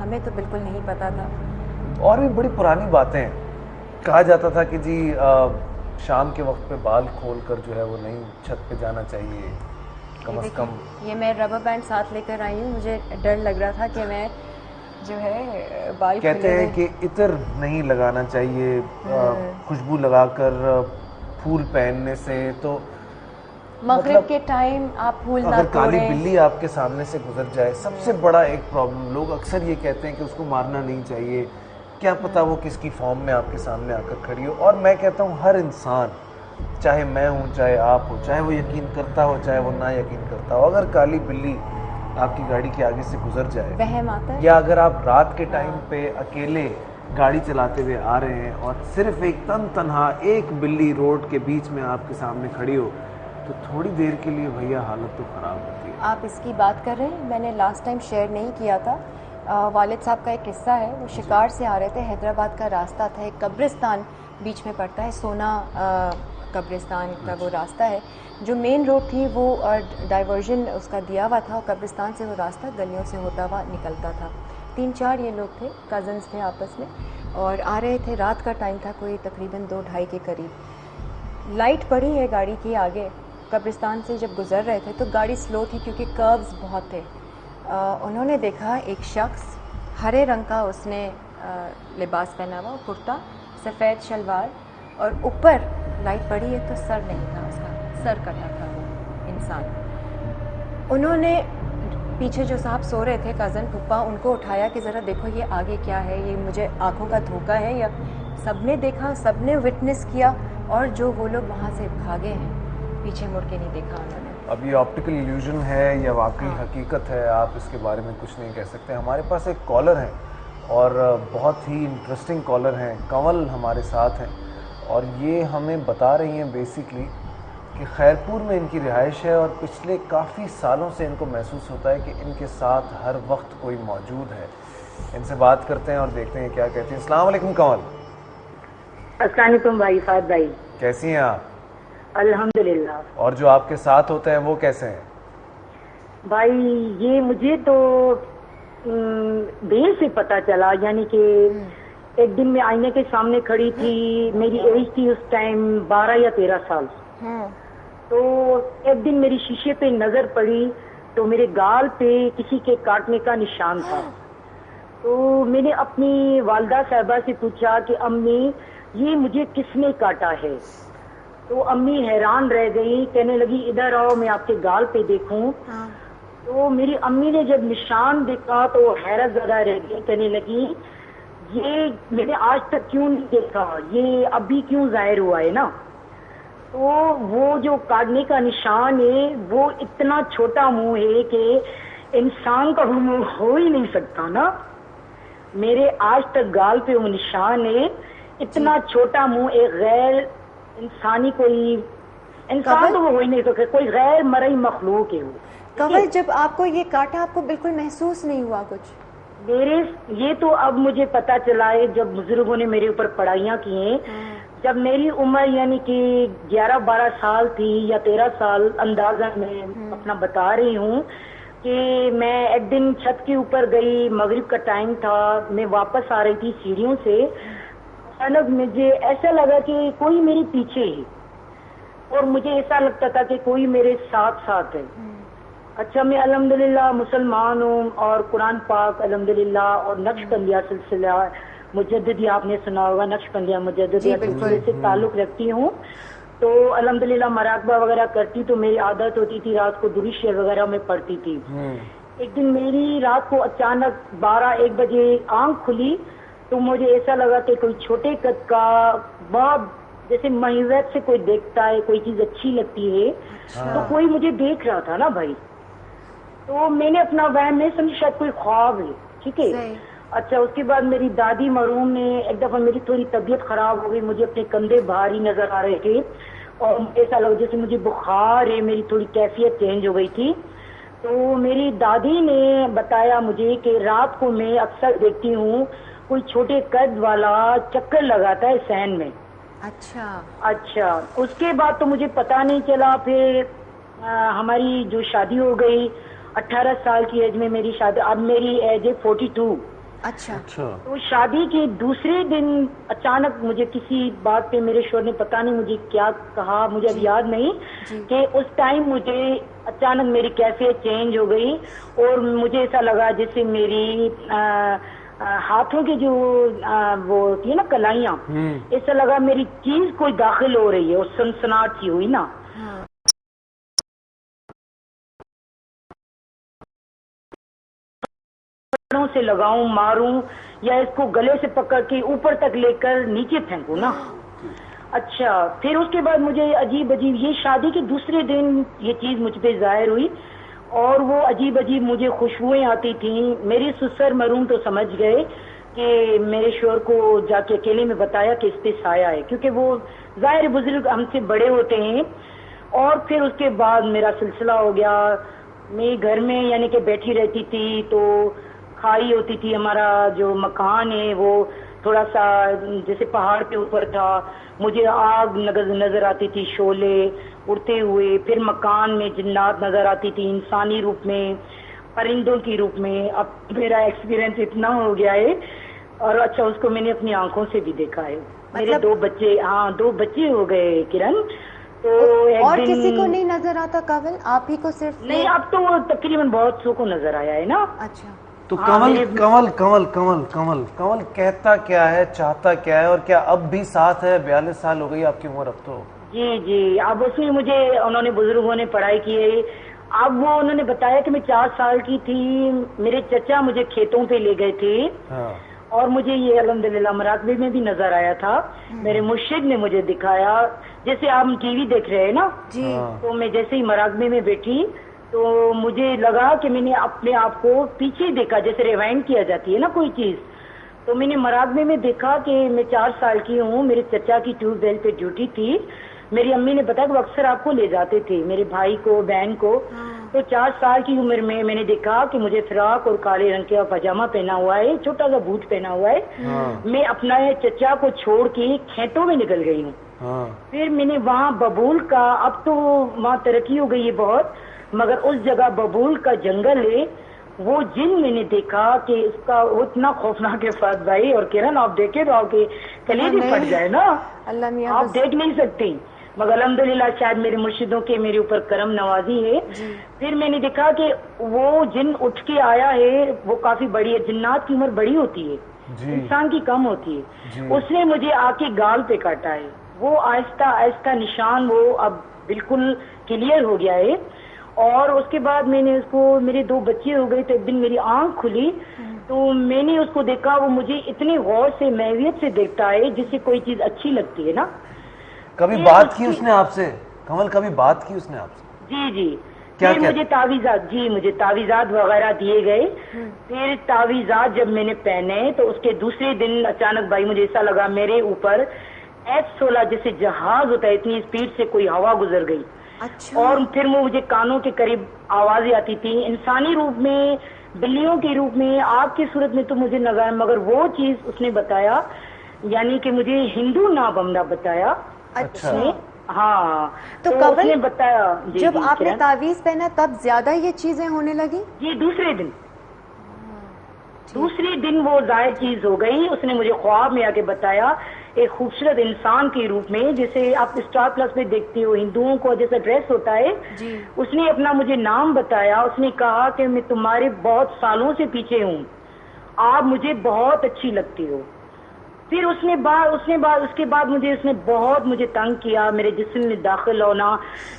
ہمیں تو بالکل نہیں پتا تھا. اور بھی بڑی پرانی باتیں کہا جاتا تھا کہ جی شام کے وقت پہ بال کھول کر جو ہے وہ نہیں چھت پہ جانا چاہیے کم از کم. یہ میں ربر بینڈ ساتھ لے کر آئی ہوں, مجھے ڈر لگ رہا تھا کہ میں جو ہے بال کہتے ہیں کہ عطر نہیں لگانا چاہیے, خوشبو لگا کر پھول پہننے سے. تو مغرب کے ٹائم آپ پھول نہ اگر کالی توڑیں. بلی آپ کے سامنے سے گزر جائے, سب سے بڑا ایک پرابلم, لوگ اکثر یہ کہتے ہیں کہ اس کو مارنا نہیں چاہیے, کیا پتا وہ کس کی فارم میں آپ کے سامنے آ کر کھڑی ہو. اور میں کہتا ہوں ہر انسان, چاہے میں ہوں چاہے آپ ہو, چاہے وہ یقین کرتا ہو چاہے وہ نہ یقین کرتا ہو, اگر کالی بلی آپ کی گاڑی کے آگے سے گزر جائے, وہم آتا ہے, یا اگر آپ رات کے ٹائم پہ اکیلے گاڑی چلاتے ہوئے آ رہے ہیں اور صرف ایک تنہا ایک بلی روڈ کے بیچ میں آپ کے سامنے کھڑی ہو, تو تھوڑی دیر کے لیے بھیا حالت تو خراب ہوتی ہے. آپ اس کی بات کر رہے ہیں, میں نے لاسٹ ٹائم شیئر نہیں کیا تھا. والد صاحب کا ایک قصہ ہے, وہ شکار سے آ رہے تھے, حیدرآباد کا راستہ تھا, ایک قبرستان بیچ میں پڑتا ہے, سونا قبرستان کا وہ راستہ ہے. جو مین روڈ تھی وہ ڈائیورژن اس کا دیا ہوا تھا, اور قبرستان سے وہ راستہ گلیوں سے ہوتا ہوا نکلتا تھا. 3-4 یہ لوگ تھے, کزنس تھے آپس میں, اور آ رہے تھے, رات کا ٹائم تھا, کوئی تقریباً 2-2:30 کے قریب. لائٹ پڑی ہے گاڑی کی آگے, قبرستان سے جب گزر رہے تھے تو گاڑی سلو تھی کیونکہ کربز بہت تھے. انہوں نے دیکھا ایک شخص, ہرے رنگ کا اس نے لباس پہنا ہوا, کرتا, سفید شلوار, اور اوپر لائٹ پڑی ہے تو سر نہیں تھا اس کا, سر کٹا تھا وہ انسان. انہوں نے پیچھے جو صاحب سو رہے تھے, کزن پھپھا, ان کو اٹھایا کہ ذرا دیکھو یہ آگے کیا ہے, یہ مجھے آنکھوں کا دھوکہ ہے, یا سب نے دیکھا, سب نے وٹنس کیا, اور جو وہ لوگ وہاں سے بھاگے ہیں, پیچھے مڑ کے نہیں دیکھا انہوں نے. اب یہ آپٹیکل ایلیوژن ہے یا واقعی حقیقت ہے, آپ اس کے بارے میں کچھ نہیں کہہ سکتے. ہمارے پاس ایک کالر ہے, اور بہت ہی انٹرسٹنگ کالر ہیں, کنول ہمارے ساتھ ہیں, اور یہ ہمیں بتا رہی ہیں بیسکلی کہ خیرپور میں ان کی رہائش ہے, اور پچھلے کافی سالوں سے ان کو محسوس ہوتا ہے کہ ان کے ساتھ ہر وقت کوئی موجود ہے. ان سے بات کرتے ہیں اور دیکھتے ہیں کیا کہتے ہیں. السلام علیکم کنول. السلام علیکم بھائی فہد بھائی. کیسی ہیں آپ؟ الحمدللہ. اور جو آپ کے ساتھ ہوتے ہیں وہ کیسے ہیں؟ بھائی یہ مجھے تو دیر سے پتا چلا, یعنی کہ ایک دن میں آئینے کے سامنے کھڑی تھی, میری ایج تھی اس ٹائم 12 یا 13 سال. تو ایک دن میری شیشے پہ نظر پڑی تو میرے گال پہ کسی کے کاٹنے کا نشان تھا. تو میں نے اپنی والدہ صاحبہ سے پوچھا کہ امی یہ مجھے کس نے کاٹا ہے؟ تو امی حیران رہ گئی, کہنے لگی ادھر آؤ میں آپ کے گال پہ دیکھوں. تو میری امی نے جب نشان دیکھا تو حیرت زدہ رہ گئی, کہنے لگی یہ میں نے آج تک کیوں نہیں دیکھا, یہ ابھی کیوں ظاہر ہوا ہے نا. تو وہ جو کاٹنے کا نشان ہے وہ اتنا چھوٹا منہ ہے کہ انسان کا وہ منہ ہو ہی نہیں سکتا نا. میرے آج تک گال پہ وہ نشان ہے, اتنا چھوٹا منہ, ایک غیر انسانی کوئی انسان تو وہ ہو ہی نہیں سکتا, کوئی غیر مرئی مخلوق ہے وہ. کنول جب آپ کو یہ کاٹا آپ کو بالکل محسوس نہیں ہوا کچھ؟ میرے یہ تو اب مجھے پتا چلا ہے جب بزرگوں نے میرے اوپر پڑھائیاں کی ہیں. جب میری عمر یعنی کہ 11-12 سال تھی یا 13 سال, اندازہ میں اپنا بتا رہی ہوں, کہ میں ایک دن چھت کے اوپر گئی, مغرب کا ٹائم تھا, میں واپس آ رہی تھی سیڑھیوں سے, اچانک مجھے ایسا لگا کہ کوئی میرے پیچھے ہے, اور مجھے ایسا لگتا تھا کہ کوئی میرے ساتھ ہے. اچھا میں الحمدللہ مسلمان ہوں, اور قرآن پاک الحمدللہ, اور نقش بندیہ سلسلہ مجددی آپ نے سنا ہوگا, نقش بندیہ مجددی سلسلے سے تعلق رکھتی ہوں. تو الحمدللہ مراقبہ وغیرہ کرتی, تو میری عادت ہوتی تھی رات کو درود شریف وغیرہ میں پڑھتی تھی. ایک دن میری رات کو اچانک 12-1 بجے آنکھ کھلی تو مجھے ایسا لگا کہ کوئی چھوٹے قد کا, بہت جیسے محیط سے کوئی دیکھتا ہے, کوئی چیز اچھی لگتی ہے, تو کوئی مجھے دیکھ رہا تھا نا بھائی. تو میں نے اپنا وہم نہیں سمجھا شاید کوئی خواب ہے, ٹھیک ہے. اچھا اس کے بعد میری دادی مرحوم نے ایک دفعہ, میری تھوڑی طبیعت خراب ہو گئی, مجھے اپنے کندھے بھاری نظر آ رہے تھے, اور ایسا لگا جیسے مجھے بخار ہے, میری تھوڑی کیفیت چینج ہو گئی تھی. تو میری دادی نے بتایا مجھے کہ رات کو میں اکثر دیکھتی ہوں کوئی چھوٹے قد والا چکر لگاتا ہے صحن میں. اچھا اس کے بعد تو مجھے پتا نہیں چلا. پھر ہماری جو شادی ہو گئی 18 سال کی ایج میں میری شادی، اب میری ایج ہے 42۔ اچھا تو شادی کے دوسرے دن اچانک مجھے کسی بات پہ میرے شوہر نے پتہ نہیں مجھے کیا کہا، مجھے اب یاد نہیں کہ اس ٹائم مجھے اچانک میری کیفیت چینج ہو گئی اور مجھے ایسا لگا جیسے میری ہاتھوں کی جو وہ ہوتی ہے نا کلائیاں، ایسا لگا میری چیز کوئی داخل ہو رہی ہے اور سنسناہٹ سی ہوئی نا۔ سے لگاؤں، ماروں یا اس کو گلے سے پکڑ کے اوپر تک لے کر نیچے پھینکوں نا۔ اچھا پھر اس کے بعد مجھے عجیب یہ شادی کے دوسرے دن یہ چیز مجھ پہ ظاہر ہوئی اور وہ عجیب مجھے خوشبوئیں آتی تھیں۔ میری سسر مرحوم تو سمجھ گئے کہ میرے شوہر کو جا کے اکیلے میں بتایا کہ اس پہ سایہ ہے، کیونکہ وہ ظاہر بزرگ ہم سے بڑے ہوتے ہیں۔ اور پھر اس کے بعد میرا سلسلہ ہو گیا، میں گھر میں یعنی کہ بیٹھی رہتی تھی تو کھائی ہوتی تھی، ہمارا جو مکان ہے وہ تھوڑا سا جیسے پہاڑ کے اوپر تھا، مجھے آگ نظر آتی تھی، شعلے اڑتے ہوئے، پھر مکان میں جنات نظر آتی تھی انسانی روپ میں، پرندوں کی روپ میں۔ اب میرا ایکسپیرینس اتنا ہو گیا ہے اور اچھا اس کو میں نے اپنی آنکھوں سے بھی دیکھا ہے۔ میرے دو بچے ہو گئے کرن۔ تو اور کسی کو نہیں نظر آتا کاول؟ آپ ہی کو صرف؟ نہیں، اب تو تقریباً بہت سو کو نظر آیا ہے نا۔ اچھا تو کمل کہتا کیا ہے، چاہتا کیا ہے، اور کیا اب بھی ساتھ ہے؟ 42 سال ہو گئی آپ کی عمر اب تو۔ جی اب اس میں مجھے انہوں نے بزرگوں نے پڑھائی کی ہے۔ اب وہ انہوں نے بتایا کہ میں 4 سال کی تھی، میرے چچا مجھے کھیتوں پہ لے گئے تھے اور مجھے یہ الحمدللہ مراقبے میں بھی نظر آیا تھا۔ میرے مرشد نے مجھے دکھایا، جیسے آپ ٹی وی دیکھ رہے ہیں نا، تو میں جیسے ہی مراقبے میں بیٹھی تو مجھے لگا کہ میں نے اپنے آپ کو پیچھے دیکھا، جیسے ریوائنڈ کیا جاتی ہے نا کوئی چیز، تو میں نے مراقبے میں دیکھا کہ میں 4 سال کی ہوں، میرے چچا کی ٹیوب ویل پہ ڈیوٹی تھی۔ میری امی نے بتایا کہ وہ اکثر آپ کو لے جاتے تھے، میرے بھائی کو، بہن کو۔ تو 4 سال کی عمر میں نے دیکھا کہ مجھے فراق اور کالے رنگ کا پاجامہ پہنا ہوا ہے، چھوٹا سا بوٹ پہنا ہوا ہے، میں اپنا چچا کو چھوڑ کے کھیتوں میں نکل گئی ہوں۔ پھر میں نے وہاں ببول کا، اب تو وہاں ترقی ہو گئی ہے بہت، مگر اس جگہ ببول کا جنگل ہے، وہ جن میں نے دیکھا کہ اس کا اتنا خوفناک ہے فہد بھائی اور کرن، آپ دیکھے تو آپ کے کلیجے پھٹ جائے نا، آپ دیکھ نہیں سکتی، مگر الحمدللہ شاید میرے مرشدوں کے میرے اوپر کرم نوازی ہے۔ پھر میں نے دیکھا کہ وہ جن اٹھ کے آیا ہے وہ کافی بڑی ہے، جنات کی عمر بڑی ہوتی ہے، انسان کی کم ہوتی ہے۔ اس نے مجھے آ کے گال پہ کاٹا ہے، وہ آہستہ آہستہ نشان وہ اب بالکل کلیئر ہو گیا ہے۔ اور اس کے بعد میں نے اس کو، میرے 2 بچے ہو گئے تو ایک دن میری آنکھ کھلی تو میں نے اس کو دیکھا، وہ مجھے اتنے غور سے محویت سے دیکھتا ہے جس سے کوئی چیز اچھی لگتی ہے نا۔ کبھی بات کی اس نے آپ سے کمل؟ کبھی بات کی اس نے آپ سے؟ جی کیا مجھے تعویذات، مجھے تعویذات وغیرہ دیے گئے۔ پھر تعویذات جب میں نے پہنے تو اس کے دوسرے دن اچانک بھائی مجھے ایسا لگا میرے اوپر F-16 جیسے جہاز ہوتا ہے اتنی اسپیڈ سے کوئی ہوا گزر گئی۔ اور پھر مجھے کانوں کے قریب آوازیں آتی تھی، انسانی روپ میں، بلیوں کے روپ میں، آپ کی صورت میں تو مجھے نہ، مگر وہ چیز اس نے بتایا، یعنی کہ مجھے ہندو نابمنا بتایا۔ اچھا ہاں، تو اس نے بتایا جب آپ نے تعویذ پہنا تب زیادہ یہ چیزیں ہونے لگی؟ جی دوسرے دن وہ ظاہر چیز ہو گئی۔ اس نے مجھے خواب میں آ کے بتایا ایک خوبصورت انسان کے روپ میں، جیسے آپ اسٹار پلس میں دیکھتے ہو ہندوؤں کو جیسا ڈریس ہوتا ہے، اس نے اپنا مجھے نام بتایا۔ اس نے کہا کہ میں تمہارے بہت سالوں سے پیچھے ہوں، آپ مجھے بہت اچھی لگتی ہو۔ پھر اس کے بعد مجھے بہت تنگ کیا، میرے جسم میں داخل ہونا،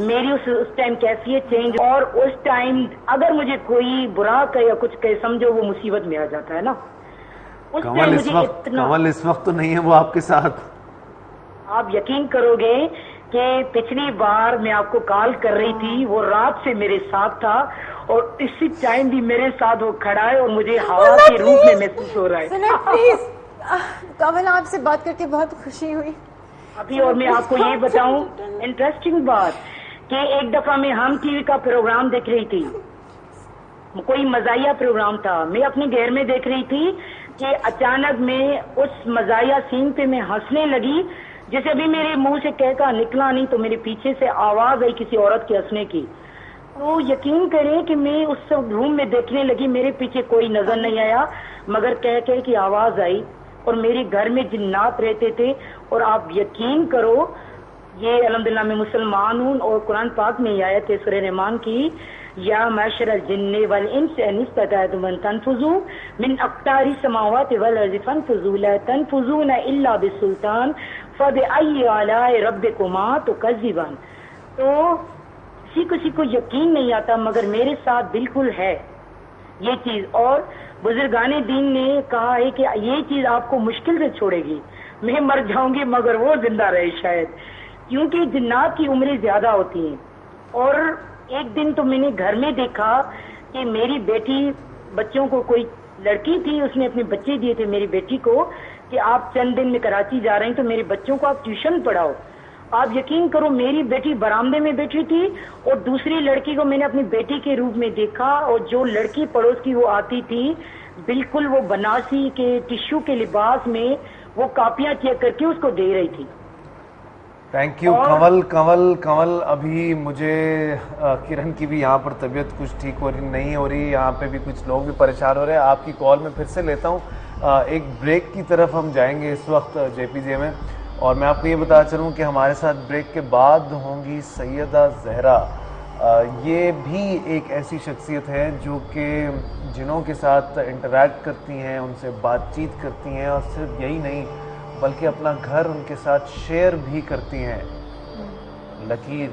میری اس ٹائم کیفیت چینج، اور اس ٹائم اگر مجھے کوئی برا کہے یا کچھ کہے سمجھو وہ مصیبت میں آ جاتا ہے نا۔ کمل اس وقت تو نہیں ہے وہ آپ کے ساتھ؟ آپ یقین کرو گے کہ پچھلی بار میں آپ کو کال کر رہی تھی، وہ رات سے میرے ساتھ تھا اور اسی ٹائم بھی میرے ساتھ وہ کھڑا ہے اور مجھے ہوا کے روپ میں محسوس ہو رہا ہے۔ کمل آپ سے بات کر کے بہت خوشی ہوئی ابھی۔ اور میں آپ کو یہ بتاؤں انٹرسٹنگ بات کہ ایک دفعہ میں ہم ٹی وی کا پروگرام دیکھ رہی تھی، کوئی مزاحیہ پروگرام تھا، میں اپنے گھر میں دیکھ رہی تھی کہ اچانک میں اس مزاحیہ سین پہ میں ہنسنے لگی، جیسے ابھی میرے منہ سے کہہ کا نکلا نہیں تو میرے پیچھے سے آواز آئی کسی عورت کے ہنسنے کی، تو یقین کریں کہ میں اس روم میں دیکھنے لگی, میرے پیچھے کوئی نظر نہیں آیا, مگر کہہ کی آواز آئی, اور میرے گھر میں جنات رہتے تھے. اور آپ یقین کرو, یہ الحمدللہ میں مسلمان ہوں, اور قرآن پاک میں یہ آیت ہے سورہ رحمان کی, یا معشر الجن والانس ان استطعتم ان تنفذوا من اقطار السماوات والارض فانفذوا لا تنفذون الا بالسلطان فبأي آلاء ربكما تكذبان. تو کسی کو یقین نہیں آتا, مگر میرے ساتھ بالکل ہے یہ چیز. اور بزرگان دین نے کہا ہے کہ یہ چیز آپ کو مشکل سے چھوڑے گی, میں مر جاؤں گی مگر وہ زندہ رہے شاید, کیونکہ جنات کی عمریں زیادہ ہوتی ہیں. اور ایک دن تو میں نے گھر میں دیکھا کہ میری بیٹی, بچوں کو کوئی لڑکی تھی, اس نے اپنے بچے دیے تھے میری بیٹی کو کہ آپ چند دن میں کراچی جا رہے ہیں تو میرے بچوں کو آپ ٹیوشن پڑھاؤ. آپ یقین کرو, میری بیٹی برآمدے میں بیٹھی تھی اور دوسری لڑکی کو میں نے اپنی بیٹی کے روپ میں دیکھا, اور جو لڑکی پڑوس کی وہ آتی تھی بالکل وہ بنارسی کے ٹشو کے لباس میں وہ کاپیاں چیک کر کے اس کو دے رہی تھی. تھینک یو کنول. ابھی مجھے کرن کی بھی یہاں پر طبیعت کچھ ٹھیک نہیں ہو رہی, یہاں پہ بھی کچھ لوگ بھی پریشان ہو رہے ہیں. آپ کی کال میں پھر سے لیتا ہوں. ایک بریک کی طرف ہم جائیں گے اس وقت جے پی جے میں, اور میں آپ کو یہ بتا چلوں کہ ہمارے ساتھ بریک کے بعد ہوں گی سیدہ زہرا. یہ بھی ایک ایسی شخصیت ہے جو کہ جنوں کے ساتھ انٹریکٹ کرتی ہیں, ان سے بات چیت کرتی ہیں, اور صرف یہی نہیں بلکہ اپنا گھر ان کے ساتھ شیئر بھی کرتی ہیں. لکیر